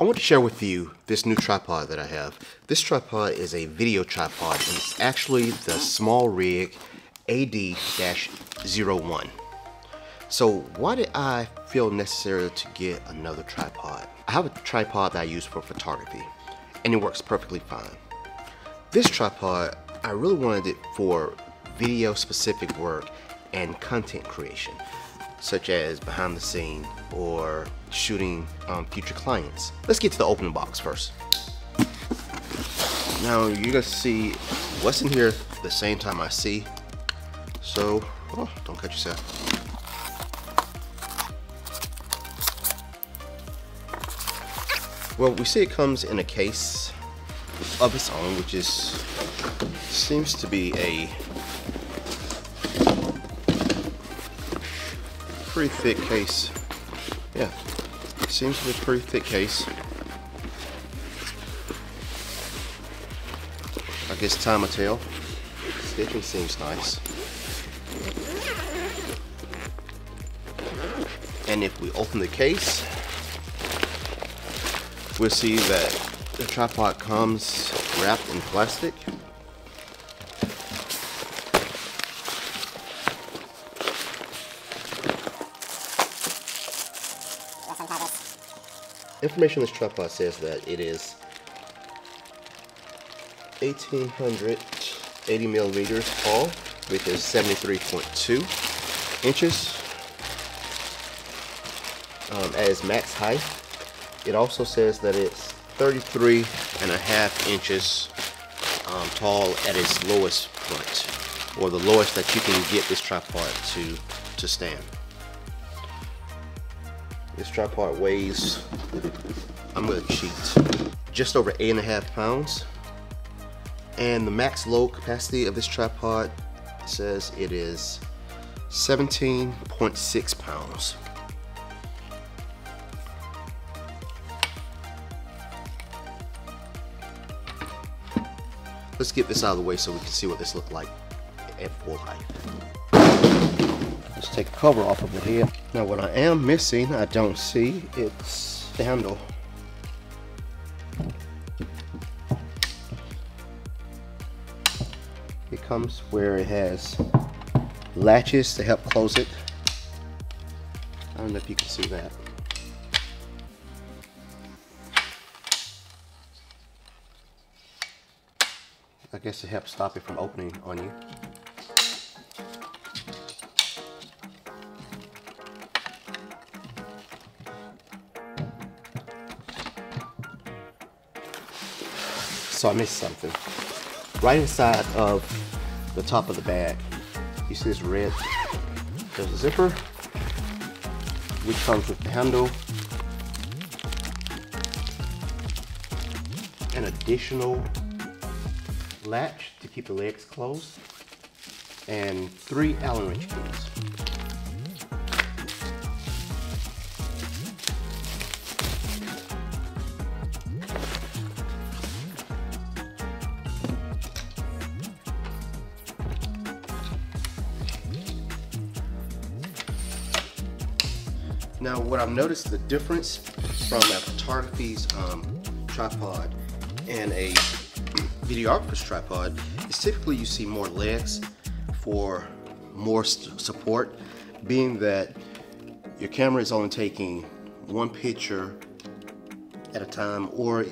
want to share with you this new tripod that I have. This tripod is a video tripod, and it's actually the SmallRig AD-01. So why did I feel necessary to get another tripod? I have a tripod that I use for photography, and it works perfectly fine. This tripod, I really wanted it for video specific work and content creation, such as behind the scene or shooting future clients. Let's get to the opening box first. Now you're gonna see what's in here the same time I see, so don't cut yourself. Well, we see it comes in a case of its own, which seems to be a pretty thick case. Yeah, it seems to be a pretty thick case. I guess time will tell. Stitching seems nice. And if we open the case, we'll see that the tripod comes wrapped in plastic. Information on this tripod says that it is 1880 millimeters tall, which is 73.2 inches as max height. It also says that it's 33.5 inches tall at its lowest point, or the lowest that you can get this tripod to stand. This tripod weighs, I'm going to cheat, just over 8.5 pounds. And the max load capacity of this tripod says it is 17.6 pounds. Let's get this out of the way so we can see what this looks like at full height. Let's take the cover off of it here. Now what I am missing, I don't see, it's the handle. It comes where it has latches to help close it. I don't know if you can see that. I guess it helps stop it from opening on you. So I missed something. Right inside of the top of the bag, you see this red, there's a zipper, which comes with the handle, an additional latch to keep the legs closed, and 3 Allen wrench keys. Now what I've noticed the difference from a photography's tripod and a videographer's tripod is typically you see more legs for more support, being that your camera is only taking one picture at a time, or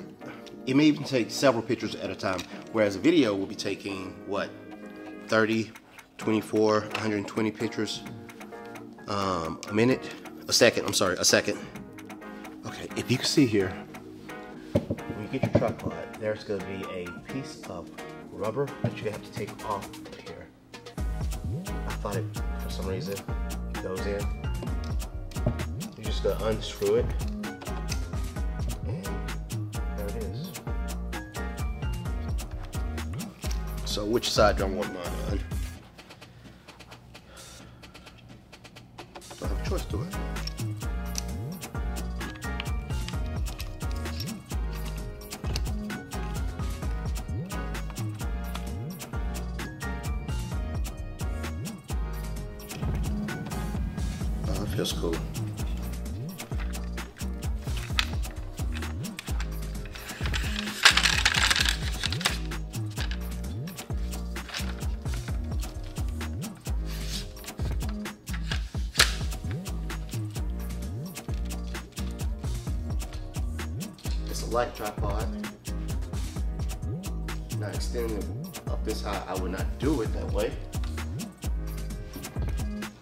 it may even take several pictures at a time, whereas a video will be taking what, 30, 24, 120 pictures a second. Okay, if you can see here, when you get your tripod, there's going to be a piece of rubber that you're going to have to take off here. I thought it, for some reason, goes in. You're just going to unscrew it, and there it is. So which side do I want mine on? I have a choice to it. Feels cool. light tripod. Now extending it up this high, I would not do it that way.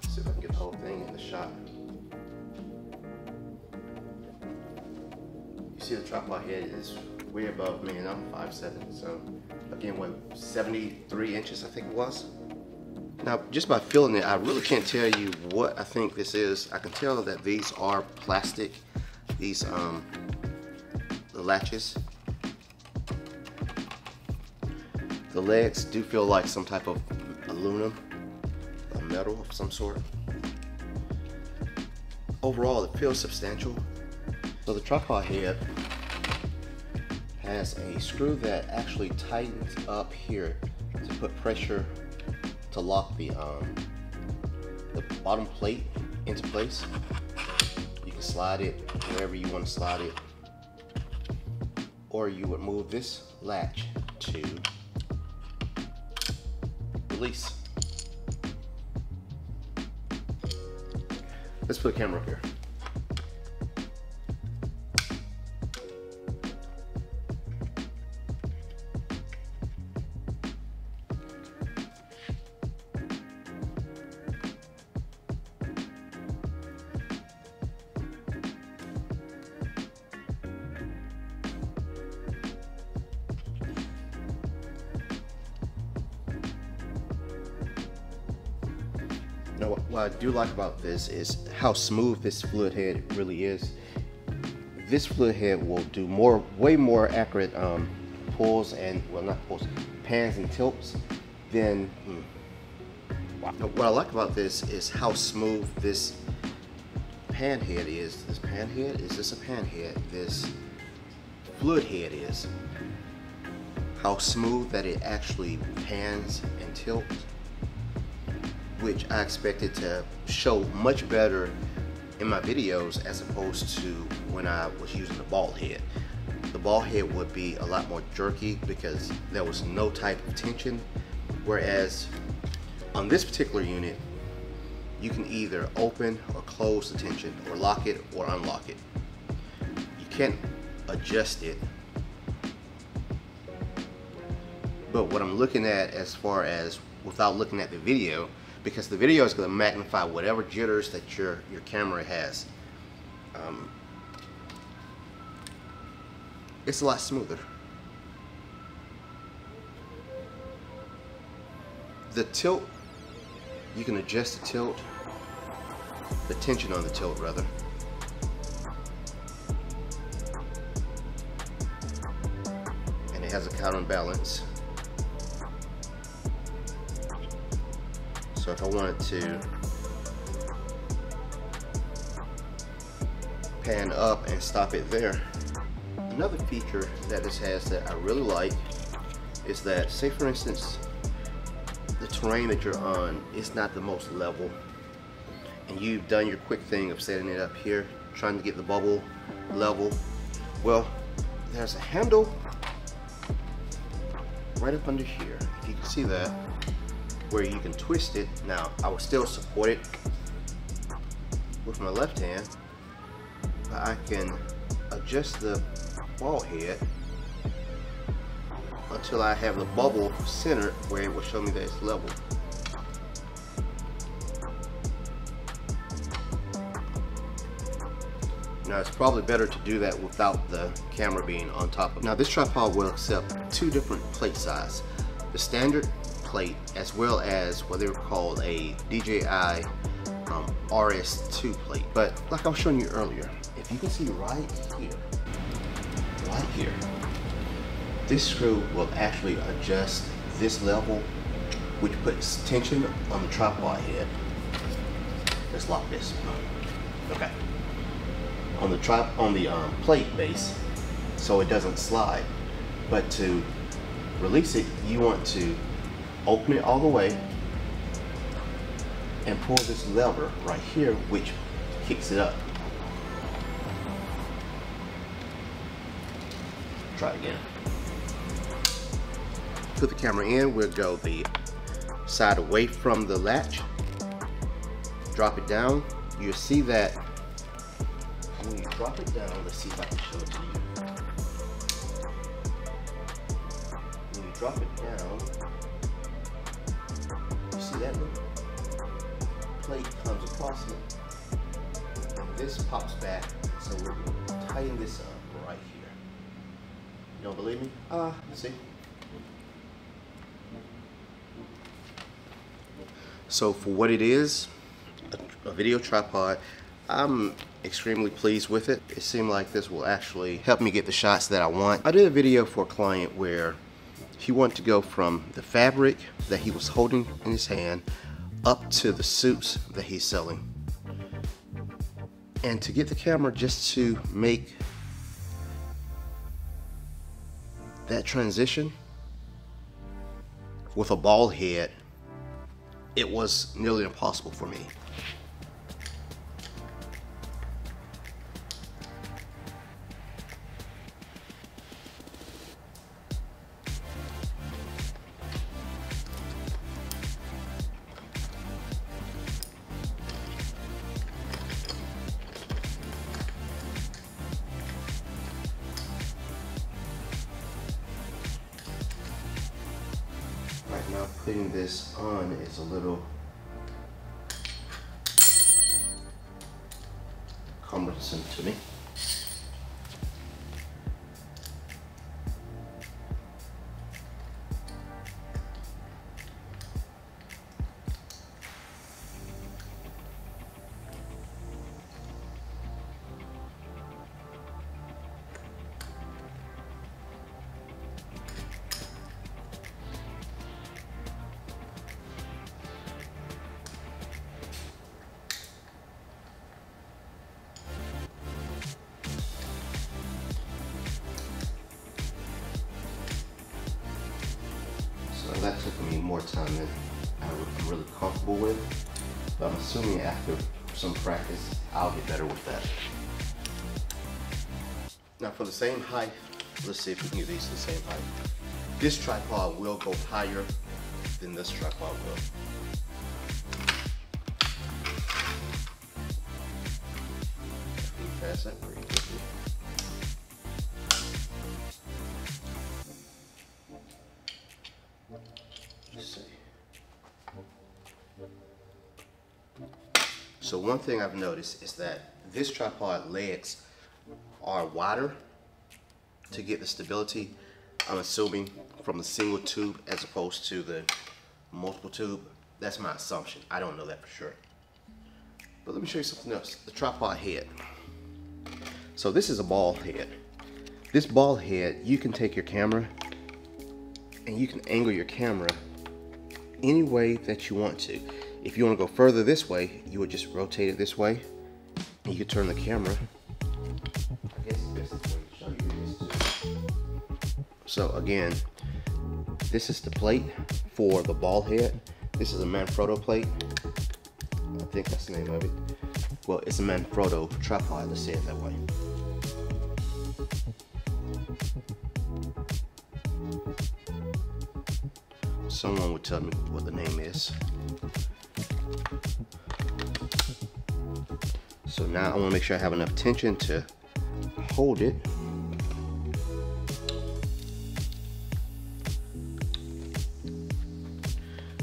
See if I can get the whole thing in the shot. You see the tripod head is way above me, and I'm 5'7", so again, what, 73 inches I think it was. Now, just by feeling it, I really can't tell you what I think this is. I can tell that these are plastic, these the latches. The legs do feel like some type of aluminum, a metal of some sort. Overall, it feels substantial. So the tripod head has a screw that actually tightens up here to put pressure to lock the bottom plate into place. You can slide it wherever you want to slide it, or you would move this latch to release. Let's put a camera up here. Now, what I do like about this is how smooth this fluid head really is. This fluid head will do way more accurate pulls and, well, not pulls, pans and tilts than, wow. Now, what I like about this is how smooth this pan head is. This pan head, is this a pan head? This fluid head is. How smooth that it actually pans and tilts, which I expected to show much better in my videos as opposed to when I was using the ball head. The ball head would be a lot more jerky because there was no type of tension, whereas on this particular unit, you can either open or close the tension, or lock it or unlock it. You can't adjust it. But what I'm looking at, as far as without looking at the video, because the video is going to magnify whatever jitters that your camera has. It's a lot smoother. The tilt, you can adjust the tilt, the tension on the tilt rather. And it has a counterbalance. So if I wanted to pan up and stop it there. Another feature that this has that I really like is that, say for instance, the terrain that you're on is not the most level, and you've done your quick thing of setting it up here, trying to get the bubble level. Well, there's a handle right up under here, if you can see that, where you can twist it. Now, I will still support it with my left hand, but I can adjust the ball head until I have the bubble centered where it will show me that it's level. Now, it's probably better to do that without the camera being on top of it. Now, this tripod will accept two different plate sizes. The standard plate, as well as what they were called a DJI RS2 plate. But like I was showing you earlier, if you can see right here, this screw will actually adjust this level, which puts tension on the tripod head. Let's lock this. Okay. On the plate base, so it doesn't slide. But to release it, you want to open it all the way and pull this lever right here, which kicks it up. Try it again. Put the camera in, we'll go the side away from the latch, drop it down. You'll see that when you drop it down, let's see if I can show it to you. drop it down, you see that little plate comes across it, and this pops back. So we're tighten this up right here. You don't believe me? Let's see. So for what it is, a video tripod, I'm extremely pleased with it. It seemed like this will actually help me get the shots that I want. I did a video for a client where he wanted to go from the fabric that he was holding in his hand up to the suits that he's selling. And to get the camera just to make that transition with a bald head, it was nearly impossible for me. Right now, putting this on is a little cumbersome to me. So that took me more time than I'm really comfortable with, but I'm assuming after some practice, I'll get better with that. Now for the same height, let's see if we can get these to the same height. This tripod will go higher than this tripod will. Pass that pretty quickly. Let's see. So one thing I've noticed is that this tripod legs are wider to get the stability. I'm assuming from the single tube as opposed to the multiple tube. That's my assumption. I don't know that for sure. But let me show you something else. The tripod head. So this is a ball head. This ball head, you can take your camera and you can angle your camera any way that you want to. If you want to go further this way, you would just rotate it this way, and you can turn the camera. I guess it's best to show you this. So again, this is the plate for the ball head. This is a Manfrotto plate. I think that's the name of it. Well, it's a Manfrotto tripod, let's say it that way. Someone would tell me what the name is. So now I want to make sure I have enough tension to hold it.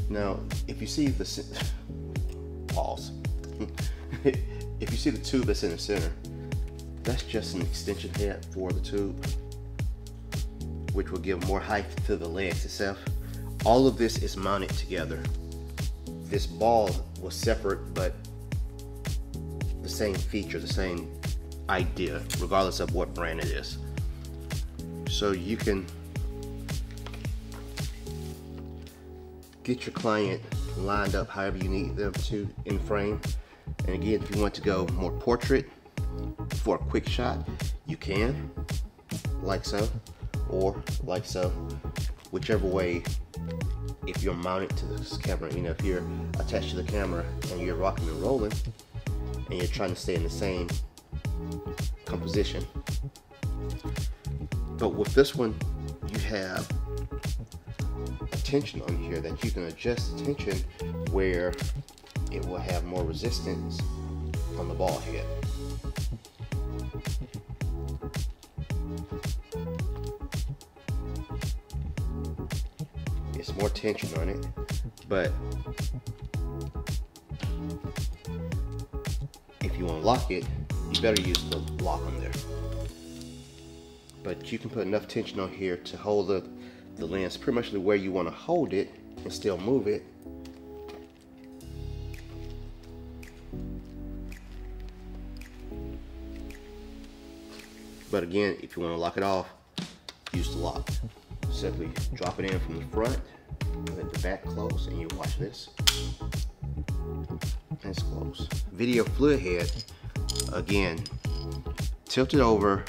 Now, if you see the pause, if you see the tube that's in the center, that's just an extension head for the tube, which will give more height to the legs itself. All of this is mounted together. This ball was separate, but the same feature, the same idea, regardless of what brand it is. So you can get your client lined up however you need them to in frame. And again, if you want to go more portrait for a quick shot, you can, like so, or like so, whichever way. If you're mounted to this camera, you know, if you're attached to the camera and you're rocking and rolling and you're trying to stay in the same composition. But with this one, you have a tension on here that you can adjust the tension where it will have more resistance on the ball head. more tension on it, but if you want to lock it, you better use the lock on there. But you can put enough tension on here to hold the lens pretty much where you want to hold it and still move it. But again, if you want to lock it off, use the lock. Simply drop it in from the front, let the back close, and you watch this. And it's closed. Video fluid head, again, tilt it over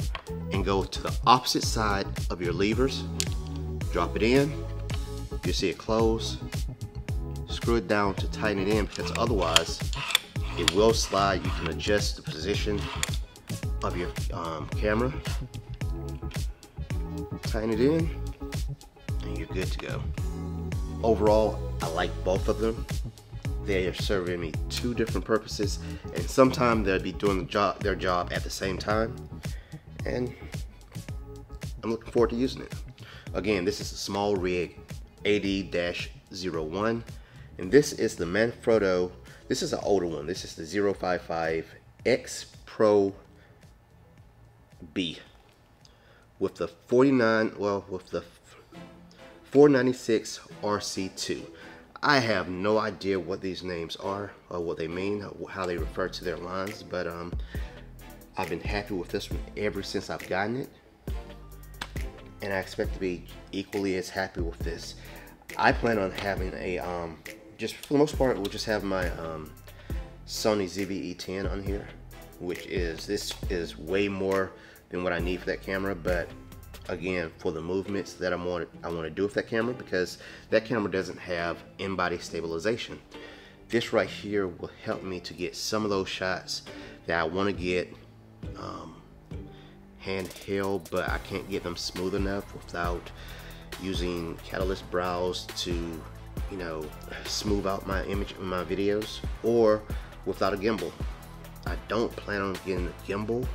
and go to the opposite side of your levers. Drop it in, you see it close. Screw it down to tighten it in, because otherwise it will slide. You can adjust the position of your camera. Tighten it in, and you're good to go. Overall, I like both of them. They are serving me two different purposes, and sometimes they'll be doing their job at the same time, and I'm looking forward to using it. Again, this is the SmallRig AD-01, and this is the Manfrotto. This is an older one. This is the 055X Pro B with the 496 RC2. I have no idea what these names are or what they mean, how they refer to their lines, but I've been happy with this one ever since I've gotten it, and I expect to be equally as happy with this. I plan on having a just for the most part, we'll just have my Sony ZV-E10 on here, which is, this is way more than what I need for that camera, but again, for the movements that I want to do with that camera, because that camera doesn't have in-body stabilization. This right here will help me to get some of those shots that I want to get handheld, but I can't get them smooth enough without using Catalyst Browse to, you know, smooth out my image in my videos, or without a gimbal. I don't plan on getting a gimbal,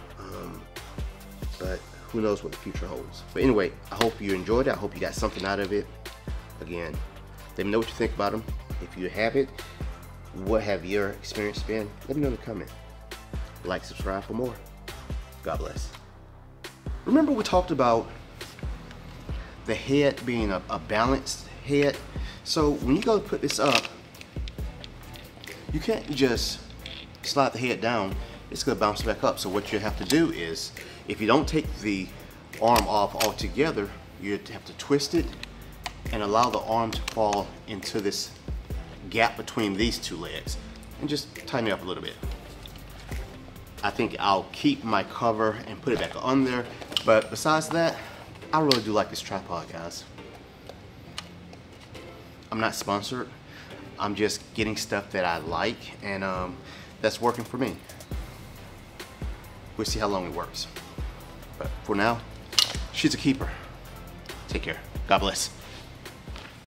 but who knows what the future holds. But anyway, I hope you enjoyed it. I hope you got something out of it. Again, let me know what you think about them. If you have it, what have your experience been? Let me know in the comment. Like, subscribe for more. God bless. Remember we talked about the head being a balanced head. So when you go to put this up, you can't just slide the head down. It's gonna bounce back up. So what you have to do is, if you don't take the arm off altogether, you have to twist it and allow the arm to fall into this gap between these two legs, and just tighten it up a little bit. I think I'll keep my cover and put it back on there, but besides that, I really do like this tripod, guys. I'm not sponsored. I'm just getting stuff that I like, and that's working for me. We'll see how long it works. But for now, she's a keeper. Take care. God bless.